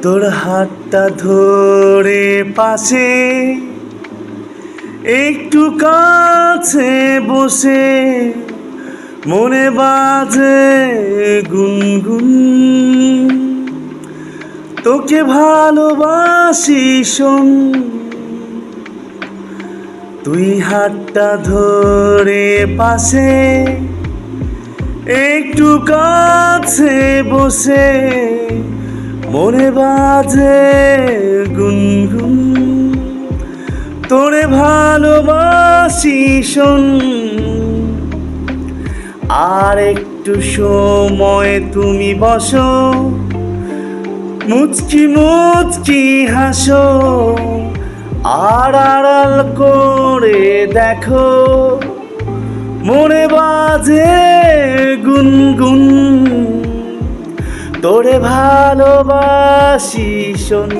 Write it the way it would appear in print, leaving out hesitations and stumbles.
তোর হাতটা ধরে পাশে একটু কাছে বসে মনে বাজে গুনগুন, তোকে ভালোবাসি শোন। তুই হাতটা ধরে পাশে একটু কাছে বসে মনে বাজে গুনগুন, তোরে ভালোবাসি শোন। আর একটু সময় তুমি বসো, মুচকি মুচকি হাসো, আর আড়াল করে দেখো মনে বাজে গুনগুন, তোরে ভালোবাসি শোন।